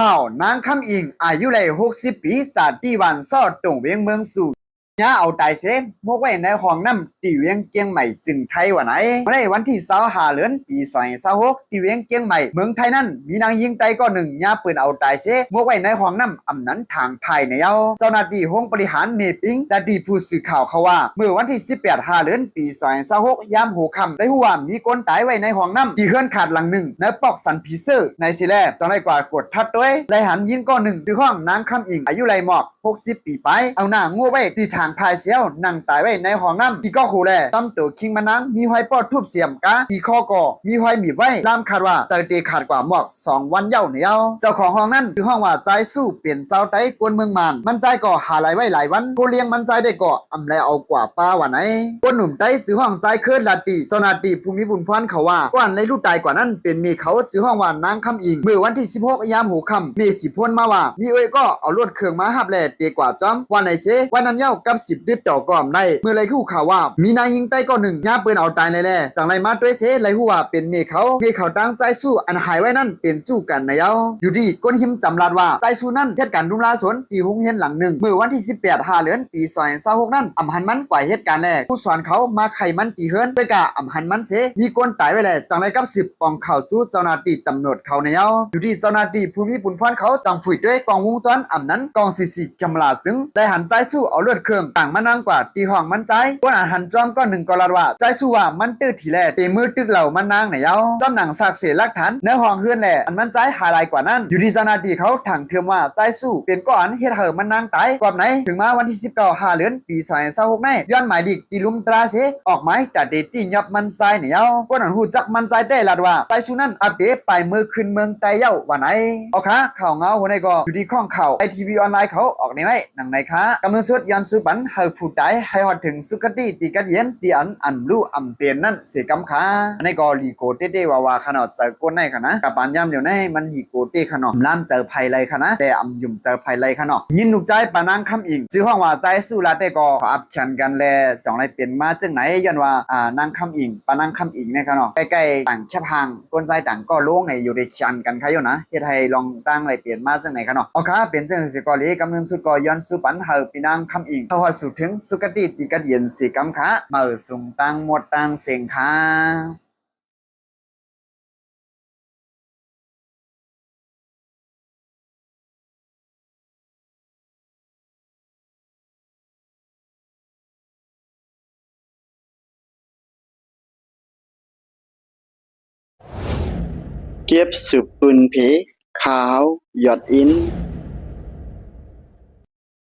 ข่าวนางคำอิงอายุเลย60 ปีสาตีวันซอดตรงเวียงเมืองสู่ย่าเอาตายเสมกไว้ในห้องน้ำตีเวียงเกียงใหม่จึงไทยวันไหนเมื่อวันที่25เดือนปี2026ตีเวียงเกียงใหม่เมืองไทยนั้นมีนางยิงไตก็หนึ่งย่าปืนเอาตายเสมกไว้ในห้องน้ำอำนั้นทางภายในเย้าเจ้าหน้าที่ห้องบริหารเนปิงและดีผู้สื่อข่าวเขาว่าเมื่อวันที่18เดือนปี2026ยามหัวค่ำได้หัวมีคนตายไว้ในห้องน้ำที่เฮือนขาดหลังหนึ่งในปอกสันพีเซอร์ในสิแลจังได้กว่ากดทัดด้วยได้หันยิงก็หนึ่งที่ห้องนางคำอิงอายุไรหมอก60 ปีไปเอาหน้างัวไว้ที่ทางพายเสียวนั่งตายไว้ในห้องน้ำที่ก็ขู่แลตำตัวคิงมานังมีห้อยปอดทุบเสียมกะที่คอก่อมีห้อยมีไว้ลามคาดว่าเตยเตขาดกว่าหมอก2 วันเย้าเหนียวเจ้าของห้องนั้นคือห้องว่าใจสู้เปลี่ยนเศร้าไตกวนเมืองมันใจก่อหาไหลไว้หลายวันผู้เลี้ยงมันใจได้ก่ออำแลเอากว่าป้าวันไหนกวนหนุ่มไตจือห้องใจเคิร์ดลาตีเจ้าหน้าที่ภูมิบุญพรเขาว่าก่อนเลยลูกตายกว่านั้นเป็นมีเขาจือห้องว่านางคำอิงเมื่อวันที่16ยามหัวค่ำมีสิพ้นมาว่ามีเอ้ยก็เอาลวดเครื่องมาหับแลเตียกว่าจอมวันไหนเสวันนั้นเย้ากับ10 ดึดต่อก่อมได้เมื่อไรคู่ข่าวว่ามีนายยิงใต้ก็หนึ่งย่าปืนเอาตายเลยแหละจังไรมาด้วยเสไรหัวเป็นเมเขาตั้งใจสู้อันหายไว้นั่นเป็นจู้กันนะเย้าอยู่ดีก้นหิมจำรัดว่าใจสู้นั่นเหตุการณ์รุมลาสนที่หงเฮียนหลังหนึ่งเมื่อวันที่18เดือนปี2026นั่นอำหันมันกว่าเหตุการณ์แรกผู้สอนเขามาไขมันตีเฮิรนไปกะอำหันมันเสมีคนตายไว้แหละจังไรกับ10 ปองเข่าจู้เจ้าหน้าที่ตำรวจเขาในเย้าอยู่ที่เจ้าหน้าที่ภูมิบุญพรเขาต้องผุดด้วยกองวงจรอำนั้นกอง44กำลาซึ่งได้หันใจสู้เอาเลือดเครื่องต่างมานั่งกว่าตีห้องมันใจก้นอาหารจอมก็หนึ่งกรว่าใจสู้ว่ามันตื้อทีแรกเตมือตึกเหล่ามันนางในเย้าจอมหนังสากเสียลักฐานในห้องเฮือนแหละอันมันใจหาลายกว่านั้นอยู่ที่เจ้าหน้าที่เขาถังเทือมว่าใจสู้เป็นก้อนเฮ็ดเห่อมันนางตายกว่าไหนถึงมาวันที่19เดือนปี2026ในย้อนหมายดิกตีลุมตราเสออกหมายจัดเดตี้ยับมันใจในเย้าก้นอันหูจักมันใจได้ลาดว่าใจสู้นั้นอัปเดตไปมือขึ้นเมืองไตเย้าวันไหนเอาค่ะข่าวเงาหัวในก็อยู่ที่ข้องข่าวไอทีวีออนไลน์เขาออกในไหมหนังในค่ะกำลังสุดยันสุบันเฮาผู้ใดให้ฮอดถึงสุขติติกัดเย็นที่อันรู้อำเปลี่ยนนั่นเสียกำค่ะในก็ลีโกเต้ว่าขนาดเจอก้นในค่ะนะกับปานย่ำเดี๋ยวนี้มันลีโกเต้ขนาดล่ามเจอภัยไรค่ะนะแต่อำยุ่มเจอภัยไรค่ะเนาะยินหนุกใจปานางคำอิงซื้อห้องว่าใจสู้ละแต่ก็อับแขนกันแลจังไรเปลี่ยนมาจังไหนยันว่านางคำอิงปานางคำอิงเนี่ยค่ะเนาะใกล้ๆต่างแคบห่างก้นใจต่างก็โล่งในอยู่ในชันกันค่ะอยู่นะเฮ็ดให้ลองตั้งไรเปลี่ยนมาจังไหนค่ะเนาะเอาค่ะเป็นจังสิกอลีกำลังสุดก็ย้อนสู่ปันเฮาปีนางคำอิงเขาฮอดสู่ถึงสุขติติกัดเย็นสิกำค่ะมาส่งตังหมดตังเสียงค่ะเก็บสืบปืนเพขาวหยอดอิน